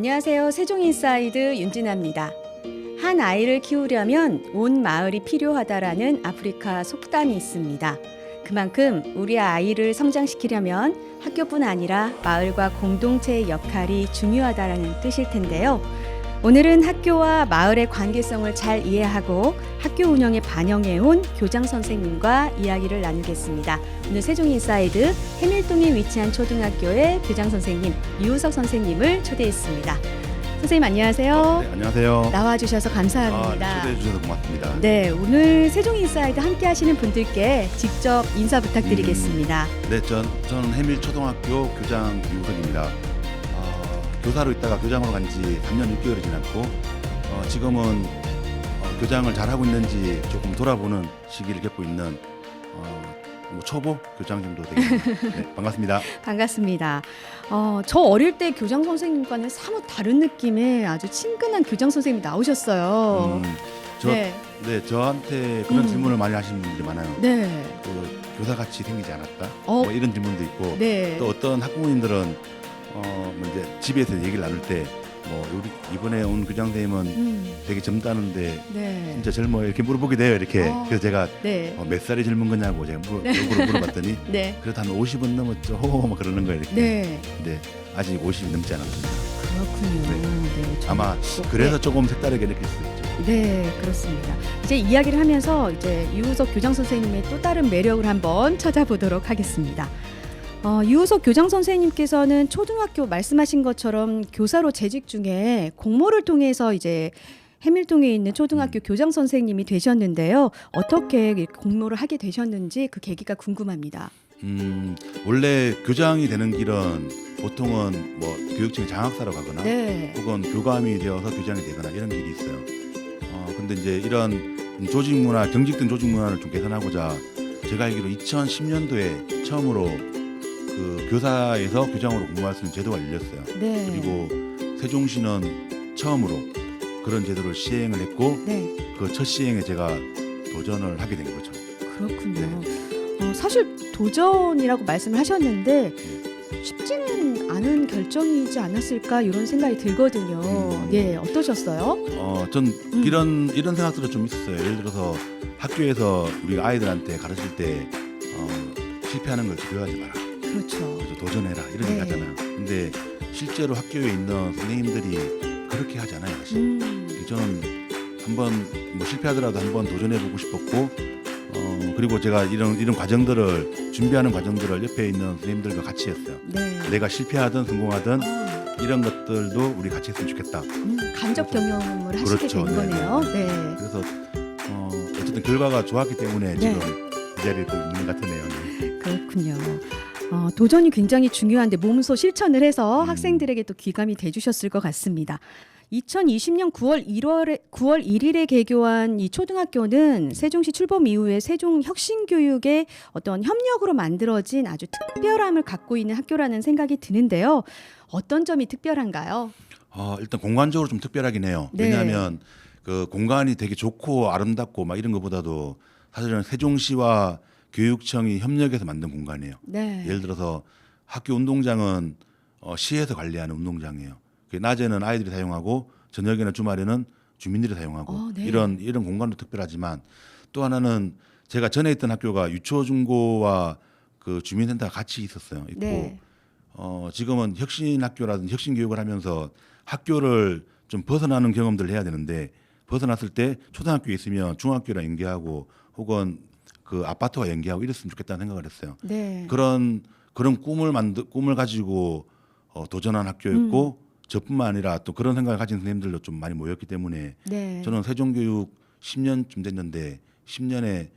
안녕하세요. 세종인사이드 윤진아입니다. 한 아이를 키우려면 온 마을이 필요하다라는 아프리카 속담이 있습니다. 그만큼 우리 아이를 성장시키려면 학교뿐 아니라 마을과 공동체의 역할이 중요하다라는 뜻일 텐데요. 오늘은 학교와 마을의 관계성을 잘 이해하고 학교 운영에 반영해온 교장 선생님과 이야기를 나누겠습니다. 오늘 세종인사이드 해밀동에 위치한 초등학교의 교장 선생님 유우석 선생님을 초대했습니다. 선생님 안녕하세요. 네, 안녕하세요. 나와주셔서 감사합니다. 초대해 주셔서 고맙습니다. 네, 오늘 세종인사이드 함께 하시는 분들께 직접 인사 부탁드리겠습니다. 네, 저는 해밀초등학교 교장 유우석입니다. 교사로 있다가 교장으로 간 지 3년 6개월이 지났고 지금은 교장을 잘하고 있는지 조금 돌아보는 시기를 겪고 있는 초보 교장 정도 되겠습니다. 네, 반갑습니다. 반갑습니다. 저 어릴 때 교장 선생님과는 사뭇 다른 느낌의 아주 친근한 교장 선생님이 나오셨어요. 네. 저한테 그런 질문을 많이 하시는 분들이 많아요. 네. 교사같이 생기지 않았다? 뭐 이런 질문도 있고 네. 또 어떤 학부모님들은 이제 집에서 얘기를 나눌 때 우리 이번에 온 교장 선생님은 되게 젊다는데 네. 진짜 젊어요 이렇게 물어보게 돼요 이렇게. 그래서 제가 네. 몇 살이 젊은 거냐고 제가 역으로 물어봤더니 네. 그래도 한 50은 넘었죠 막 그러는 거예요 이렇게. 네. 근데 아직 50이 넘지 않았습니다. 그렇군요. 네. 아마 그래서 조금 색다르게 느낄 수 있죠. 네, 그렇습니다. 이제 이야기를 하면서 이제 유우석 교장 선생님의 또 다른 매력을 한번 찾아보도록 하겠습니다. 유우석 교장 선생님께서는 초등학교 말씀하신 것처럼 교사로 재직 중에 공모를 통해서 이제 해밀동에 있는 초등학교 교장 선생님이 되셨는데요. 어떻게 공모를 하게 되셨는지 그 계기가 궁금합니다. 원래 교장이 되는 길은 보통은 교육청에 장학사로 가거나 네. 혹은 교감이 되어서 교장이 되거나 이런 길이 있어요. 근데 이제 이런 조직 문화, 경직된 조직 문화를 좀 개선하고자 제가 알기로 2010년도에 처음으로 그 교사에서 교장으로 공부할 수 있는 제도가 열렸어요. 네. 그리고 세종시는 처음으로 그런 제도를 시행을 했고 네. 그 첫 시행에 제가 도전을 하게 된 거죠. 그렇군요. 사실 도전이라고 말씀을 하셨는데 쉽지는 않은 결정이지 않았을까 이런 생각이 들거든요. 예, 어떠셨어요? 전 이런 생각들은 좀 있었어요. 예를 들어서 학교에서 우리 아이들한테 가르칠 때 실패하는 걸 두려워하지 마라. 그렇죠. 그래서 도전해라 이런 얘기 하잖아요. 근데 실제로 학교에 있는 선생님들이 그렇게 하잖아요. 사실. 저는 한번 실패하더라도 한번 도전해보고 싶었고 그리고 제가 이런 과정들을 준비하는 과정들을 옆에 있는 선생님들과 같이 했어요. 네. 내가 실패하든 성공하든 이런 것들도 우리 같이 했으면 좋겠다. 간접 경험을 하시게 그렇죠. 된 거네요. 네. 그래서 어쨌든 결과가 좋았기 때문에 네. 지금 이 자리에 또 있는 것 같으네요. 네. 그렇군요. 도전이 굉장히 중요한데 몸소 실천을 해서 학생들에게 또 귀감이 돼주셨을 것 같습니다. 2020년 9월 1일에 개교한 이 초등학교는 세종시 출범 이후에 세종 혁신교육의 어떤 협력으로 만들어진 아주 특별함을 갖고 있는 학교라는 생각이 드는데요. 어떤 점이 특별한가요? 일단 공간적으로 좀 특별하긴 해요. 네. 왜냐하면 그 공간이 되게 좋고 아름답고 막 이런 것보다도 사실은 세종시와 교육청이 협력해서 만든 공간이에요. 네. 예를 들어서 학교 운동장은 시에서 관리하는 운동장이에요. 낮에는 아이들이 사용하고 저녁에는 주말에는 주민들이 사용하고 네. 이런 공간도 특별하지만 또 하나는 제가 전에 있던 학교가 유초중고와 그 주민센터가 같이 있었어요. 있고 네. 지금은 혁신학교라든지 혁신교육을 하면서 학교를 좀 벗어나는 경험들을 해야 되는데 벗어났을 때 초등학교에 있으면 중학교랑 연계하고 혹은 그 아파트와 연계하고 이랬으면 좋겠다는 생각을 했어요. 네. 그런 꿈을 가지고 도전한 학교였고 저뿐만 아니라 또 그런 생각을 가진 선생님들도 좀 많이 모였기 때문에 네. 저는 세종교육 10년쯤 됐는데 10년의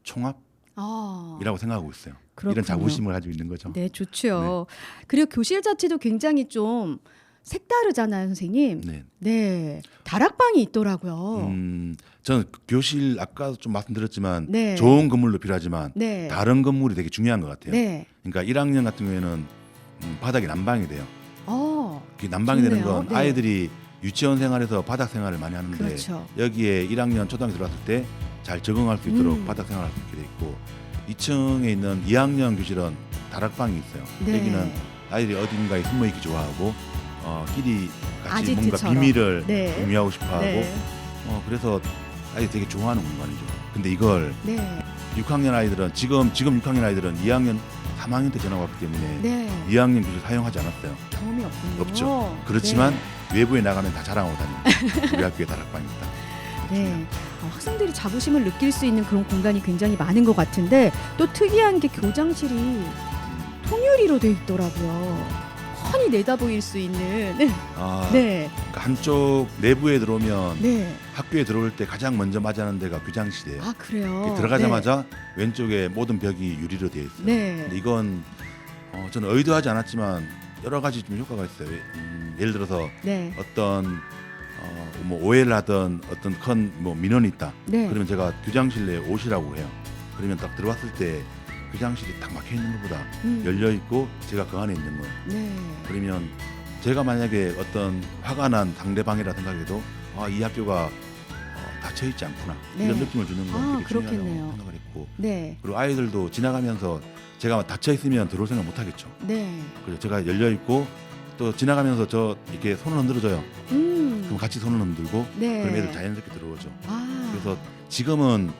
총합이라고 생각하고 있어요. 그렇군요. 이런 자부심을 가지고 있는 거죠. 네, 좋죠. 그리고 교실 자체도 굉장히 좀 색다르잖아요, 선생님. 네. 네. 다락방이 있더라고요. 저는 교실 아까도 좀 말씀드렸지만 네. 좋은 건물도 필요하지만 네. 다른 건물이 되게 중요한 것 같아요. 네. 그러니까 1학년 같은 경우에는 바닥이 난방이 돼요. 난방이 좋네요. 되는 건 네. 아이들이 유치원 생활에서 바닥 생활을 많이 하는데 그렇죠. 여기에 1학년 초등학교 들어갔을 때 잘 적응할 수 있도록 바닥 생활을 할 수 있게 돼 있고 2층에 있는 2학년 교실은 다락방이 있어요. 네. 여기는 아이들이 어딘가에 숨어 있기 좋아하고 끼리 같이 아지트처럼. 뭔가 비밀을 네. 공유하고 싶어하고 네. 그래서 아이 되게 좋아하는 공간이죠. 근데 이걸 네. 6학년 아이들은 지금 6학년 아이들은 2학년, 3학년 때 전학 왔기 때문에 네. 2학년 교실 사용하지 않았어요. 경험이 없군요. 없죠. 그렇지만 네. 외부에 나가면 다 자랑하고 다니는 우리 학교의 다락방입니다. 네. 학생들이 자부심을 느낄 수 있는 그런 공간이 굉장히 많은 것 같은데 또 특이한 게 교장실이 통유리로 돼 있더라고요. 훤히 내다 보일 수 있는. 네. 그러니까 한쪽 내부에 들어오면 네. 학교에 들어올 때 가장 먼저 맞이하는 데가 교장실이에요. 아, 그래요. 들어가자마자 왼쪽에 모든 벽이 유리로 되어 있어요. 네. 근데 이건 저는 의도하지 않았지만 여러 가지 좀 효과가 있어요. 예를 들어서 네. 어떤 뭐 오해를 하던 어떤 큰 뭐 민원이 있다. 네. 그러면 제가 교장실 내에 오시라고 해요. 그러면 딱 들어왔을 때 교장실이 딱 막혀 있는 것보다 열려 있고 제가 그 안에 있는 거예요. 네. 그러면 제가 만약에 어떤 화가 난 상대방이라 생각해도 이 학교가 닫혀 있지 않구나 네. 이런 느낌을 주는 건 되게 중요하다고 그렇겠네요. 생각을 했고 네. 그리고 아이들도 지나가면서 제가 닫혀 있으면 들어올 생각 못 하겠죠. 네. 그래서 제가 열려 있고 또 지나가면서 저 이렇게 손을 흔들어줘요. 그럼 같이 손을 흔들고 네. 그럼 애들 자연스럽게 들어오죠. 아. 그래서 지금은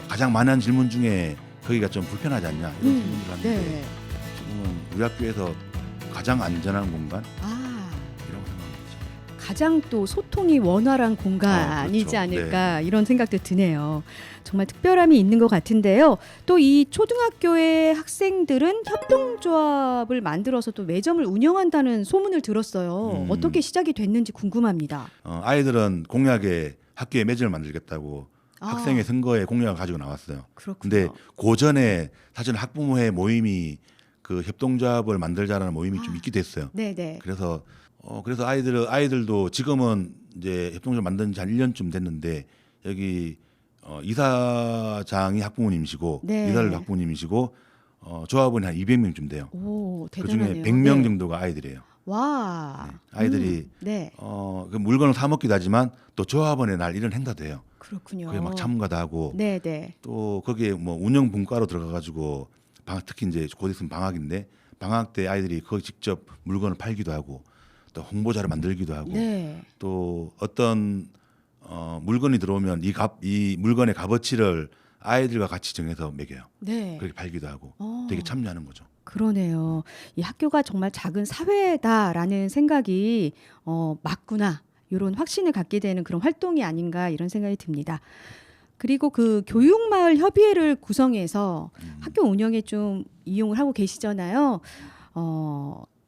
가장 많은 질문 중에 거기가 좀 불편하지 않냐 이런 질문을 하는데 네. 지금은 우리 학교에서 가장 안전한 공간 아. 이라고 생각합니다. 가장 또 소통이 원활한 공간이지 그렇죠. 않을까 이런 생각도 드네요. 정말 특별함이 있는 것 같은데요. 또 이 초등학교의 학생들은 협동조합을 만들어서 또 매점을 운영한다는 소문을 들었어요. 어떻게 시작이 됐는지 궁금합니다. 아이들은 공약에 학교에 매점을 만들겠다고 학생의 선거에 공약을 가지고 나왔어요. 그렇군요. 근데 그 전에 사실 학부모회 모임이 그 협동조합을 만들자라는 모임이 좀 있기도 했어요. 네네. 그래서 아이들도 지금은 이제 협동조합 만든 지 한 1년쯤 됐는데 여기 이사장이 학부모님이시고 네. 이사를 학부모님이시고 조합원이 한 200명쯤 돼요. 오, 그 대단하네요. 중에 100명 네. 정도가 아이들이에요. 와. 네. 아이들이 네. 그 물건을 사 먹기도 하지만 또 조합원의 날 이런 행사도 해요. 그렇군요. 그게 막 참가도 하고 네네. 또 거기에 뭐 운영 분과로 들어가 가지고 특히 이제 곧 있으면 방학인데 방학 때 아이들이 거기 직접 물건을 팔기도 하고 또 홍보자를 만들기도 하고 네. 또 어떤 물건이 들어오면 이 물건의 값어치를 아이들과 같이 정해서 매겨요. 네. 그렇게 팔기도 하고 되게 참여하는 거죠. 그러네요. 이 학교가 정말 작은 사회다라는 생각이 맞구나. 이런 확신을 갖게 되는 그런 활동이 아닌가 이런 생각이 듭니다. 그리고 그 교육마을 협의회를 구성해서 학교 운영에 좀 이용을 하고 계시잖아요.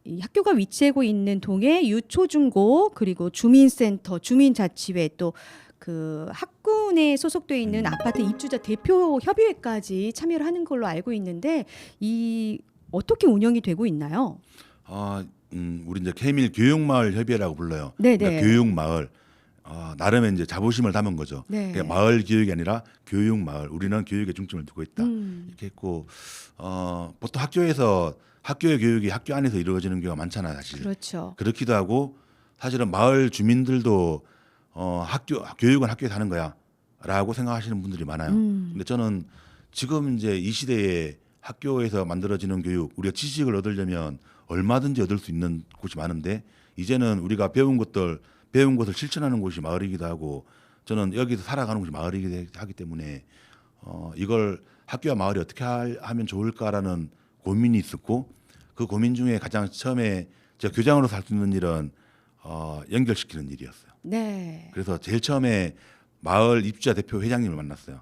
이 학교가 위치하고 있는 동에 유초중고 그리고 주민센터, 주민자치회 또 그 학군에 소속돼 있는 아파트 입주자 대표 협의회까지 참여를 하는 걸로 알고 있는데 이 어떻게 운영이 되고 있나요? 우리 이제 케밀 교육마을 협의회라고 불러요. 네네. 그러니까 교육마을 나름의 이제 자부심을 담은 거죠. 네. 그러니까 마을 교육이 아니라 교육마을. 우리는 교육에 중점을 두고 있다. 음. 이렇게 했고 보통 학교에서 학교의 교육이 학교 안에서 이루어지는 경우가 많잖아요, 사실. 그렇죠. 그렇기도 하고 사실은 마을 주민들도 교육은 학교에서 하는 거야라고 생각하시는 분들이 많아요. 근데 저는 지금 이제 이 시대에 학교에서 만들어지는 교육, 우리가 지식을 얻으려면 얼마든지 얻을 수 있는 곳이 많은데 이제는 우리가 배운 것을 실천하는 곳이 마을이기도 하고 저는 여기서 살아가는 곳이 마을이기도 하기 때문에 이걸 학교와 마을이 어떻게 하면 좋을까라는 고민이 있었고 그 고민 중에 가장 처음에 제가 교장으로서 할 수 있는 일은 연결시키는 일이었어요. 네. 그래서 제일 처음에 마을 입주자 대표 회장님을 만났어요.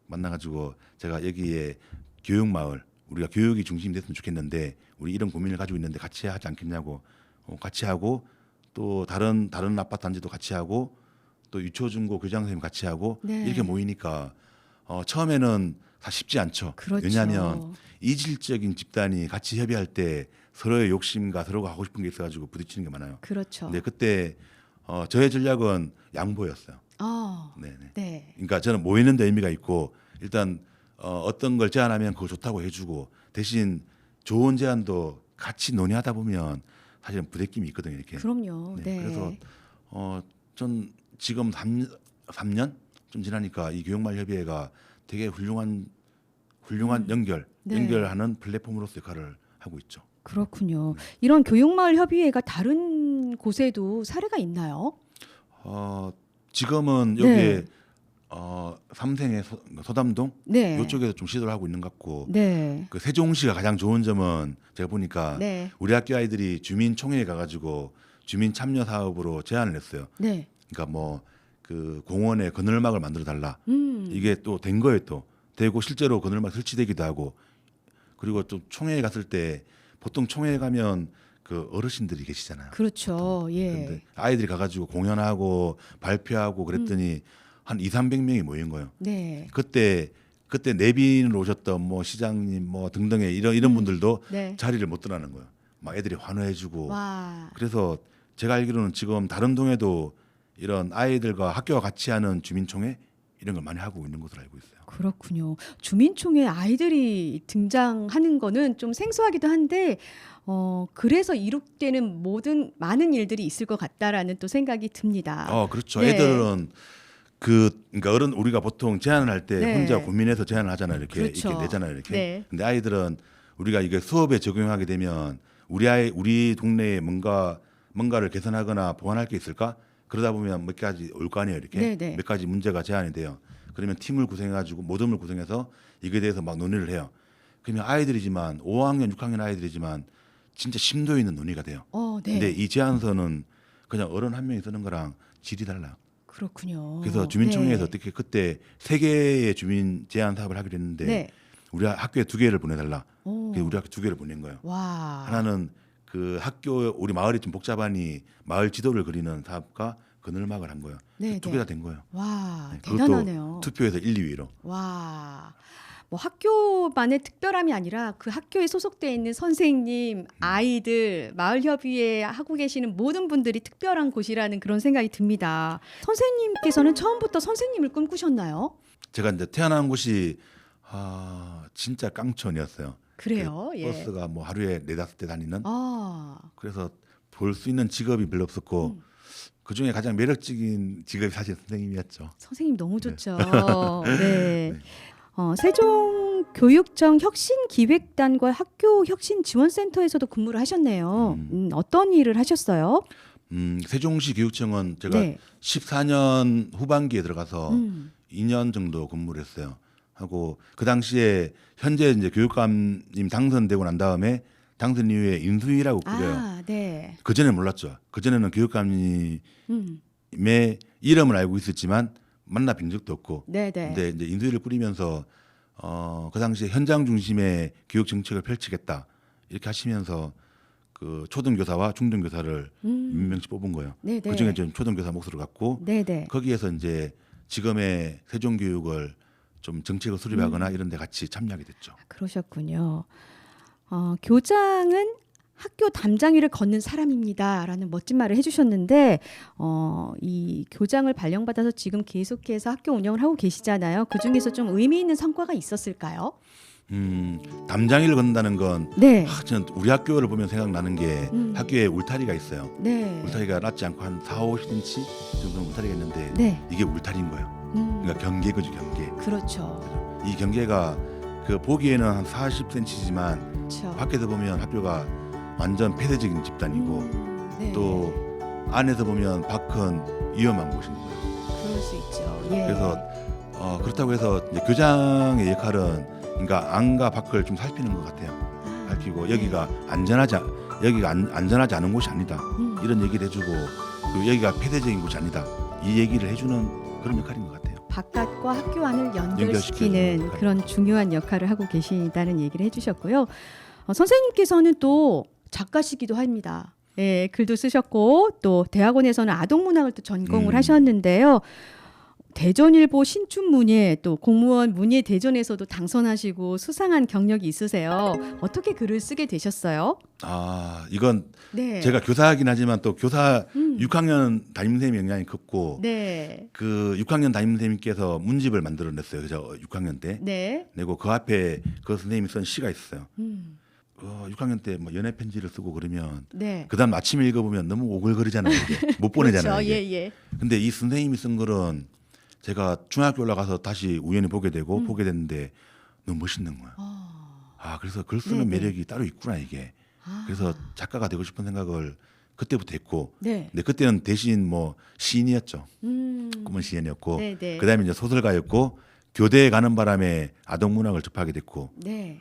만나가지고 제가 여기에 교육마을 우리가 교육이 중심이 됐으면 좋겠는데 우리 이런 고민을 가지고 있는데 같이 하지 않겠냐고 같이 하고 또 다른 아파트 단지도 같이 하고 또 유초중고 교장 선생님 같이 하고 네. 이렇게 모이니까 처음에는 다 쉽지 않죠. 그렇죠. 왜냐하면 이질적인 집단이 같이 협의할 때 서로의 욕심과 서로가 하고 싶은 게 있어가지고 부딪히는 게 많아요. 그렇죠. 근데 그때 저의 전략은 양보였어요. 네네. 네. 그러니까 저는 모이는 데 의미가 있고 일단 어떤 걸 제안하면 그거 좋다고 해주고 대신 좋은 제안도 같이 논의하다 보면 사실은 부대낌이 있거든요. 이렇게. 그럼요. 네. 그래서 전 지금 3년 좀 지나니까 이 교육마을 협의회가 되게 훌륭한 연결하는 플랫폼으로서 역할을 하고 있죠. 그렇군요. 이런 교육마을 협의회가 다른 이런 곳에도 사례가 있나요? 지금은 네. 여기에 삼생의 서담동 네. 이쪽에서 좀 시도를 하고 있는 것 같고 네. 그 세종시가 가장 좋은 점은 제가 보니까 네. 우리 학교 아이들이 주민총회에 가가지고 주민 참여 사업으로 제안을 했어요. 네. 그러니까 뭐 그 공원에 그늘막을 만들어 달라. 음. 이게 또 된 거예요. 또 되고 실제로 그늘막 설치되기도 하고 그리고 또 총회에 갔을 때 보통 총회에 가면 그 어르신들이 계시잖아요. 그렇죠. 예. 근데 아이들이 가가지고 공연하고 발표하고 그랬더니 한 2,300명이 모인 거예요. 네. 그때 내빈으로 오셨던 뭐 시장님 뭐 등등의 이런 분들도 네. 자리를 못 떠나는 거예요. 막 애들이 환호해주고. 와. 그래서 제가 알기로는 지금 다른 동에도 이런 아이들과 학교와 같이 하는 주민총회 이런 걸 많이 하고 있는 것으로 알고 있어요. 그렇군요. 주민총회 아이들이 등장하는 거는 좀 생소하기도 한데 그래서 이룩되는 많은 일들이 있을 것 같다라는 또 생각이 듭니다. 그렇죠. 네. 애들은 그러니까 우리가 보통 제안을 할 때 네. 혼자 고민해서 제안을 하잖아요. 이렇게 그렇죠. 이렇게 내잖아요. 이렇게. 네. 근데 아이들은 우리가 이게 수업에 적용하게 되면 우리 동네에 뭔가를 개선하거나 보완할 게 있을까? 그러다 보면 몇 가지 올 거 아니에요. 이렇게 네, 네. 몇 가지 문제가 제안이 돼요. 그러면 팀을 구성해가지고 모둠을 구성해서 이거에 대해서 막 논의를 해요. 그러면 아이들이지만 5학년, 6학년 아이들이지만 진짜 심도 있는 논의가 돼요. 네. 근데 이 제안서는 그냥 어른 한 명이 쓰는 거랑 질이 달라요. 그렇군요. 그래서 주민총회에서 네. 어떻게 그때 3개의 주민 제안 사업을 하기로 했는데 네. 우리 학교에 2개를 보내달라. 오. 그래서 우리 학교 2개를 보낸 거예요. 와. 하나는 그 학교 우리 마을이 좀 복잡하니 마을 지도를 그리는 사업과 그늘막을 한 거예요. 네, 2개 네. 다 된 거예요. 와, 네, 그것도 대단하네요. 투표에서 1, 2위로. 와. 뭐 학교만의 특별함이 아니라 그 학교에 소속돼 있는 선생님, 아이들, 마을 협의회 하고 계시는 모든 분들이 특별한 곳이라는 그런 생각이 듭니다. 선생님께서는 처음부터 선생님을 꿈꾸셨나요? 제가 이제 태어난 곳이 진짜 깡촌이었어요. 그래요. 그 예. 버스가 뭐 하루에 4-5대 다니는. 아. 그래서 볼 수 있는 직업이 별로 없었고 그 중에 가장 매력적인 직업이 사실 선생님이었죠. 선생님 너무 좋죠. 네. 세종교육청 혁신기획단과 학교혁신지원센터에서도 근무를 하셨네요. 어떤 일을 하셨어요? 세종시 교육청은 제가 네. 14년 후반기에 들어가서 2년 정도 근무를 했어요. 하고 그 당시에 현재 이제 교육감님 당선되고 난 다음에 당선 이후에 인수위라고 그래요. 아, 네. 그 전에 몰랐죠. 그 전에는 교육감님의 음. 이름을 알고 있었지만 만나 뵌 적도 없고. 네, 네. 근데 이제 인수위를 꾸리면서 그 당시에 현장 중심의 교육 정책을 펼치겠다 이렇게 하시면서 그 초등교사와 중등교사를 몇 명씩 뽑은 거예요. 네, 네. 그 중에 좀 초등교사 몫으로 갖고 네, 네. 거기에서 이제 지금의 세종교육을 좀 정책을 수립하거나 이런 데 같이 참여하게 됐죠. 그러셨군요. 교장은 학교 담장위를 걷는 사람입니다라는 멋진 말을 해주셨는데 이 교장을 발령받아서 지금 계속해서 학교 운영을 하고 계시잖아요. 그 중에서 좀 의미 있는 성과가 있었을까요? 담장이를 건다는 건 네, 저는 우리 학교를 보면 생각나는 게 학교에 울타리가 있어요. 네, 울타리가 낮지 않고 한 4-50cm 정도 울타리가 있는데 네. 이게 울타리인 거예요. 그러니까 경계거죠, 경계. 그렇죠. 이 경계가 그 보기에는 한 40cm지만 그렇죠. 밖에서 보면 학교가 완전 폐쇄적인 집단이고 네. 또 안에서 보면 밖은 위험한 곳인 거예요. 그럴 수 있죠. 예. 그래서 그렇다고 해서 이제 교장의 역할은 그러니까 안과 밖을 좀 살피는 것 같아요. 밝히고 여기가 안전하지 않은 곳이 아니다. 이런 얘기를 해주고 그리고 여기가 폐쇄적인 곳이 아니다. 이 얘기를 해주는 그런 역할인 것 같아요. 바깥과 학교 안을 연결시키는 연결시키는 그런 중요한 역할을 하고 계시다는 얘기를 해주셨고요. 선생님께서는 또 작가시기도 합니다. 예, 글도 쓰셨고 또 대학원에서는 아동문학을 또 전공을 하셨는데요. 대전일보 신춘문예 또 공무원 문예대전에서도 당선하시고 수상한 경력이 있으세요. 어떻게 글을 쓰게 되셨어요? 이건 네. 제가 교사이긴 하지만 또 교사 6학년 담임선생님 영향이 컸고 네. 그 6학년 담임선생님께서 문집을 만들어냈어요. 그죠? 6학년 때 네. 내고 그 앞에 그 선생님이 쓴 시가 있어요. 6학년 때 뭐 연애 편지를 쓰고 그러면 네. 그다음 아침에 읽어보면 너무 오글거리잖아요. 이게. 못 보내잖아요. 그렇죠. 이게. 예. 근데 이 선생님이 쓴 글은 제가 중학교 올라가서 다시 우연히 보게 되고 보게 됐는데 너무 멋있는 거야. 그래서 글 쓰는 네네. 매력이 따로 있구나 이게. 그래서 작가가 되고 싶은 생각을 그때부터 했고, 네. 근데 그때는 대신 뭐 시인이었죠. 음. 꿈은 시인이었고, 네, 네. 그다음에 이제 소설가였고, 교대에 가는 바람에 아동문학을 접하게 됐고, 네.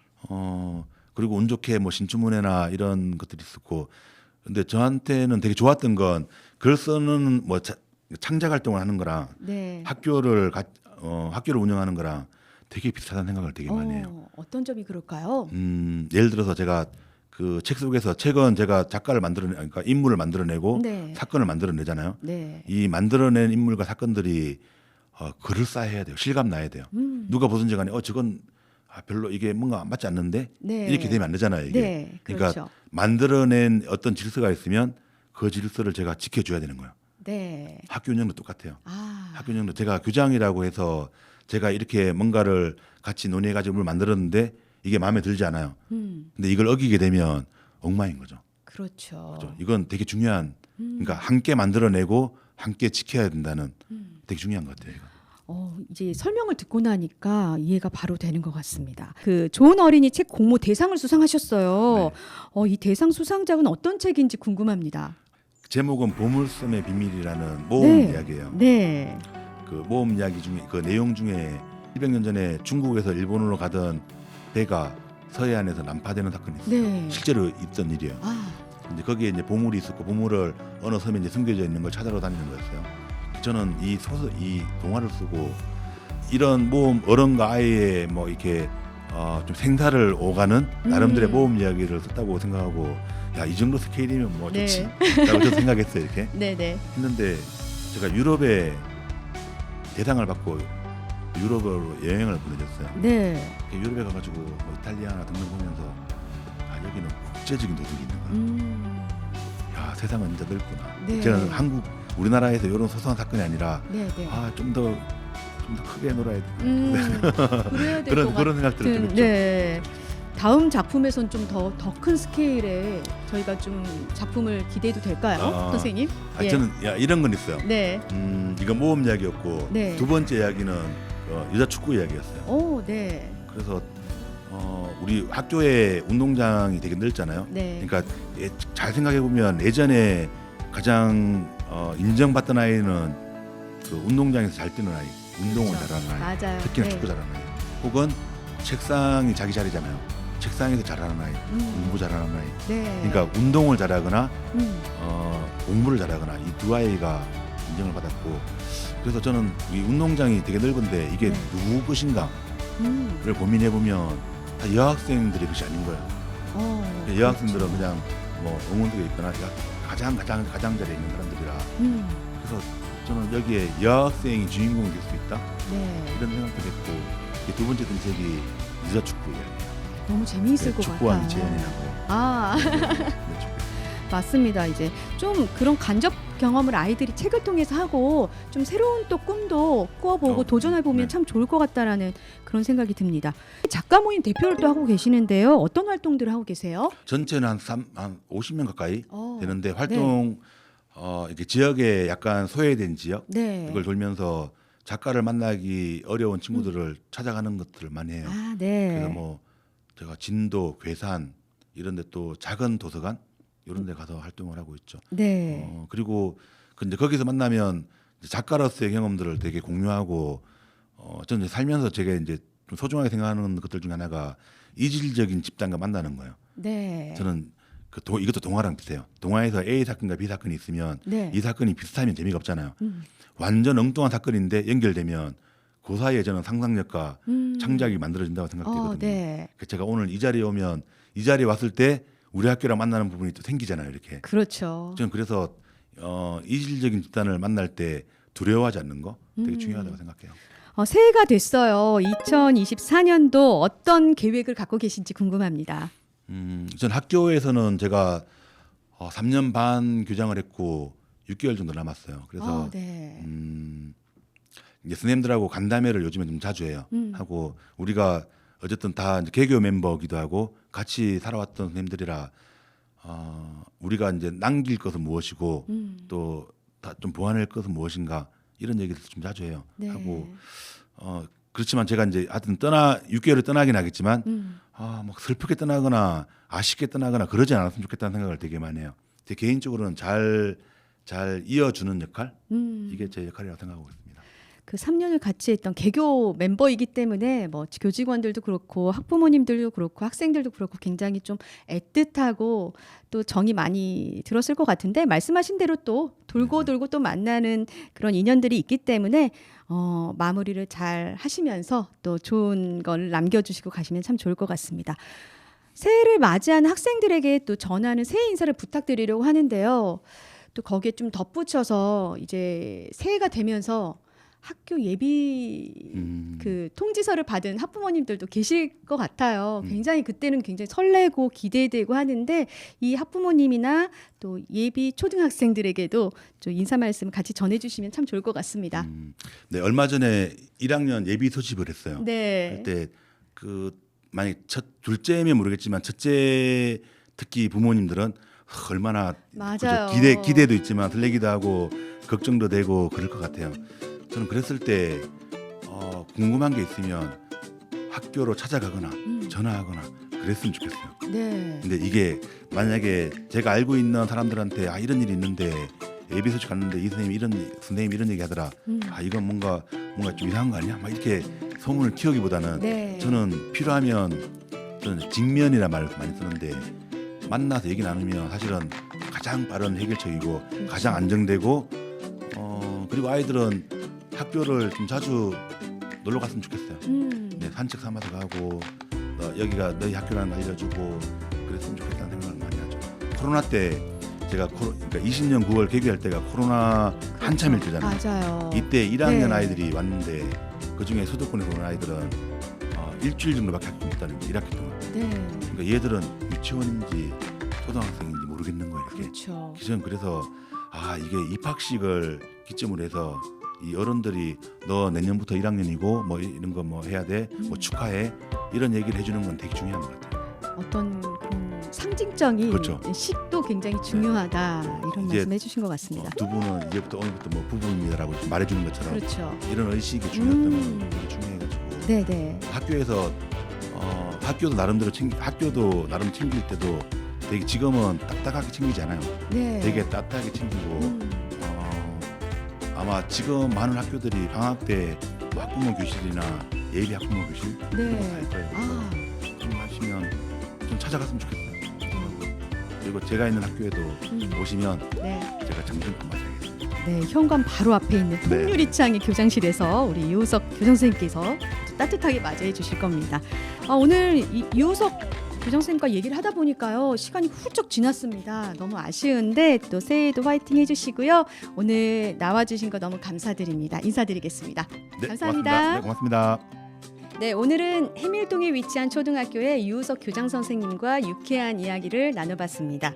그리고 운 좋게 뭐 신춘문예나 이런 것들이 있었고, 근데 저한테는 되게 좋았던 건 글 쓰는 뭐 창작 활동을 하는 거랑 네. 학교를 운영하는 거랑 되게 비슷하다는 생각을 되게 많이 해요. 어떤 점이 그럴까요? 예를 들어서 제가 그 책 속에서 책은 제가 작가를 그러니까 인물을 만들어내고 네. 사건을 만들어내잖아요. 네. 이 만들어낸 인물과 사건들이 그럴싸해야 돼요. 실감 나야 돼요. 누가 보든지 간에 저건 별로 이게 뭔가 맞지 않는데 네. 이렇게 되면 안 되잖아요. 이게. 네. 그러니까 그렇죠. 만들어낸 어떤 질서가 있으면 그 질서를 제가 지켜줘야 되는 거예요. 네. 학교 운영도 똑같아요. 아. 학교 운영도 제가 교장이라고 해서 제가 이렇게 뭔가를 같이 논의해가지고 뭘 만들었는데 이게 마음에 들지 않아요. 근데 이걸 어기게 되면 엉망인 거죠. 그렇죠. 그렇죠? 이건 되게 중요한, 그러니까 함께 만들어내고 함께 지켜야 된다는 되게 중요한 것 같아요. 이거. 이제 설명을 듣고 나니까 이해가 바로 되는 것 같습니다. 그 좋은 어린이 책 공모 대상을 수상하셨어요. 이 대상 수상작은 어떤 책인지 궁금합니다. 제목은 보물섬의 비밀이라는 모험 네. 이야기예요. 네. 그 모험 이야기 중에 그 내용 중에 700년 전에 중국에서 일본으로 가던 배가 서해안에서 난파되는 사건이 있어요. 네. 실제로 있던 일이에요. 아. 근데 거기에 이제 보물이 있었고 보물을 어느 섬에 이제 숨겨져 있는 걸 찾아러 다니는 거였어요. 저는 이 동화를 쓰고 이런 모험 어른과 아이의 뭐 이렇게 좀 생사를 오가는 나름대로의 모험 이야기를 썼다고 생각하고 야, 이 정도 스케일이면 뭐 네. 좋지라고 저도 생각했어요. 이렇게 네네. 했는데 제가 유럽에 대상을 받고 유럽으로 여행을 보내줬어요. 네. 유럽에 가가지고 뭐 이탈리아나 등등 보면서 여기는 국제적인 도둑이 있는 거야. 야, 세상은 진짜 넓구나. 네. 저는 우리나라에서 이런 소소한 사건이 아니라 네네. 좀 더 크게 놀아야 돼. 그래야 될 것 그런 생각들을 좀 같은. 했죠. 네. 다음 작품에선 좀 더 큰 스케일의 저희가 좀 작품을 기대해도 될까요, 선생님? 예. 저는 이런 건 있어요. 네. 이건 모험 이야기였고 네. 두 번째 이야기는 여자 축구 이야기였어요. 오, 네. 그래서 우리 학교에 운동장이 되게 넓잖아요. 네. 그러니까 잘 생각해 보면 예전에 가장 인정받던 아이는 그 운동장에서 잘 뛰는 아이, 운동을 그렇죠. 잘하는 아이, 맞아요. 특히나 네. 축구 잘하는 아이, 혹은 책상이 자기 자리잖아요. 책상에서 잘하는 아이, 공부 잘하는 아이. 네. 그러니까 운동을 잘하거나 음. 공부를 잘하거나 이 두 아이가 인정을 받았고, 그래서 저는 이 운동장이 되게 넓은데 이게 네. 누구 것인가를 고민해 보면 다 여학생들의 것이 아닌 거예요. 여학생들은 그냥 뭐 응원대에 있거나 가장 자리에 있는 사람들이라. 그래서 저는 여기에 여학생이 주인공이 될 수 있다 네. 이런 생각도 했고, 이두 번째 선택이 여자 축구 이야기예요. 너무 재미있을 것 축구와 같아요. 이재현이라고. 아, 네, 축구. 맞습니다. 이제 좀 그런 간접 경험을 아이들이 책을 통해서 하고 좀 새로운 또 꿈도 꾸어보고 도전해보면 네. 참 좋을 것 같다라는 그런 생각이 듭니다. 작가 모임 대표를 또 하고 계시는데요. 어떤 활동들을 하고 계세요? 전체는 한 50명 가까이 되는데 활동 네. 이렇게 지역에 약간 소외된 지역 네. 이걸 돌면서 작가를 만나기 어려운 친구들을 찾아가는 것들을 많이 해요. 아, 네. 그래서 뭐 제가 진도, 괴산 이런 데 또 작은 도서관 이런 데 가서 활동을 하고 있죠. 네. 그리고 근데 거기서 만나면 이제 작가로서의 경험들을 되게 공유하고 저는 이제 살면서 제가 이제 좀 소중하게 생각하는 것들 중에 하나가 이질적인 집단과 만나는 거예요. 네. 저는 이것도 동화랑 비슷해요. 동화에서 A 사건과 B 사건이 있으면 네. 이 사건이 비슷하면 재미가 없잖아요. 완전 엉뚱한 사건인데 연결되면 그 사이에 저는 상상력과 창작이 만들어진다고 생각되거든요. 네. 제가 오늘 이 자리에 오면 이 자리에 왔을 때 우리 학교랑 만나는 부분이 또 생기잖아요. 이렇게. 그렇죠. 저는 그래서 이질적인 집단을 만날 때 두려워하지 않는 거 되게 중요하다고 생각해요. 새해가 됐어요. 2024년도 어떤 계획을 갖고 계신지 궁금합니다. 전 학교에서는 제가 3년 반 교장을 했고 6개월 정도 남았어요. 그래서 네. 이제 선생님들하고 간담회를 요즘에 좀 자주 해요. 하고 우리가 어쨌든 다 이제 개교 멤버기도 하고 같이 살아왔던 선생님들이라 우리가 이제 남길 것은 무엇이고 또 좀 보완할 것은 무엇인가 이런 얘기를 좀 자주 해요. 네. 하고 그렇지만 제가 이제 하여튼 6개월을 떠나긴 하겠지만 막 슬프게 떠나거나 아쉽게 떠나거나 그러지 않았으면 좋겠다는 생각을 되게 많이 해요. 제 개인적으로는 잘 이어주는 역할 음. 이게 제 역할이라고 생각하고 있습니다. 그 3년을 같이 했던 개교 멤버이기 때문에 뭐 교직원들도 그렇고 학부모님들도 그렇고 학생들도 그렇고 굉장히 좀 애틋하고 또 정이 많이 들었을 것 같은데 말씀하신 대로 또 돌고 돌고 또 만나는 그런 인연들이 있기 때문에 마무리를 잘 하시면서 또 좋은 걸 남겨주시고 가시면 참 좋을 것 같습니다. 새해를 맞이하는 학생들에게 또 전하는 새해 인사를 부탁드리려고 하는데요. 또 거기에 좀 덧붙여서 이제 새해가 되면서 학교 예비 그 통지서를 받은 학부모님들도 계실 것 같아요. 굉장히 그때는 굉장히 설레고 기대되고 하는데 이 학부모님이나 또 예비 초등학생들에게도 좀 인사 말씀 같이 전해주시면 참 좋을 것 같습니다. 네, 얼마 전에 1학년 예비 소집을 했어요. 네. 그때 만약 둘째면 모르겠지만 첫째 특히 부모님들은 얼마나 맞아요. 기대도 있지만 설레기도 하고 걱정도 되고 그럴 것 같아요. 저는 그랬을 때 궁금한 게 있으면 학교로 찾아가거나 전화하거나 그랬으면 좋겠어요. 네. 근데 이게 만약에 제가 알고 있는 사람들한테 이런 일이 있는데 예비 소식 갔는데 이 선생님 이런 얘기 하더라. 이건 뭔가 좀 이상한 거 아니야? 막 이렇게 소문을 키우기보다는 네. 저는 필요하면 저는 직면이라 말을 많이 쓰는데 만나서 얘기 나누면 사실은 가장 빠른 해결책이고 그렇죠. 가장 안정되고 그리고 아이들은 학교를 좀 자주 놀러 갔으면 좋겠어요. 네, 산책 삼아서 가고 여기가 너희 학교라는 걸 알려주고 그랬으면 좋겠다는 생각을 많이 하죠. 코로나 때 제가 그러니까 20년 9월 개교할 때가 코로나 한참일 때잖아요. 맞아요. 이때 1학년 네. 아이들이 왔는데 그중에 수도권에 오는 아이들은 일주일 정도밖에 학교 못 다니고 1학기 동안. 네. 그러니까 얘들은 유치원인지 초등학생인지 모르겠는 거예요. 이렇게. 그렇죠. 저는 그래서 이게 입학식을 기점으로 해서 이 어른들이 너 내년부터 1학년이고 뭐 이런 거 뭐 해야 돼, 뭐 축하해 이런 얘기를 해주는 건 되게 중요한 것 같아요. 어떤 그런 상징적인 그렇죠. 식도 굉장히 중요하다 이런 이제 말씀해 주신 것 같습니다. 두 분은 이제부터 오늘부터 뭐 부부입니다라고 말해주는 것처럼 그렇죠. 이런 의식이 중요했던 건 되게 중요해가지고 네네. 학교에서 학교도 나름 챙길 때도 되게 지금은 딱딱하게 챙기지 않아요. 네. 되게 따뜻하게 챙기고 아마 지금 많은 학교들이 방학 때 학부모 교실이나 예비 학부모 교실 이런 거 할 거예요. 좀 하시면 좀 찾아갔으면 좋겠어요. 그리고 제가 있는 학교에도 오시면 네. 제가 정신껏 맞아야겠습니다. 네, 현관 바로 앞에 있는 통유리창의 교장실에서 우리 유우석 교장선생님께서 따뜻하게 맞이해 주실 겁니다. 오늘 유우석 교장선생님과 얘기를 하다 보니까요 시간이 훌쩍 지났습니다. 너무 아쉬운데 또 새해에도 화이팅 해주시고요. 오늘 나와주신 거 너무 감사드립니다. 인사드리겠습니다. 네, 감사합니다. 고맙습니다. 네, 오늘은 해밀동에 위치한 초등학교의 유우석 교장선생님과 유쾌한 이야기를 나눠봤습니다.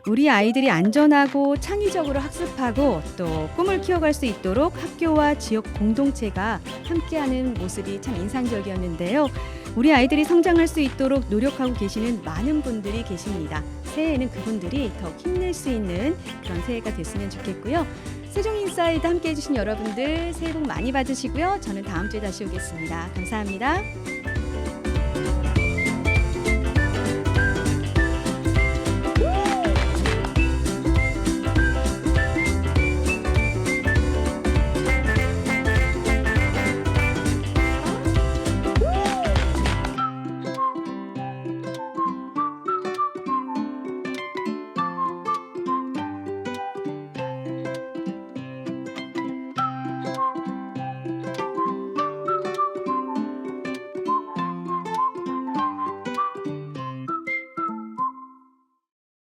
우리 아이들이 안전하고 창의적으로 학습하고 또 꿈을 키워갈 수 있도록 학교와 지역 공동체가 함께하는 모습이 참 인상적이었는데요. 우리 아이들이 성장할 수 있도록 노력하고 계시는 많은 분들이 계십니다. 새해에는 그분들이 더 힘낼 수 있는 그런 새해가 됐으면 좋겠고요. 세종인사이드 함께해 주신 여러분들 새해 복 많이 받으시고요. 저는 다음 주에 다시 오겠습니다. 감사합니다.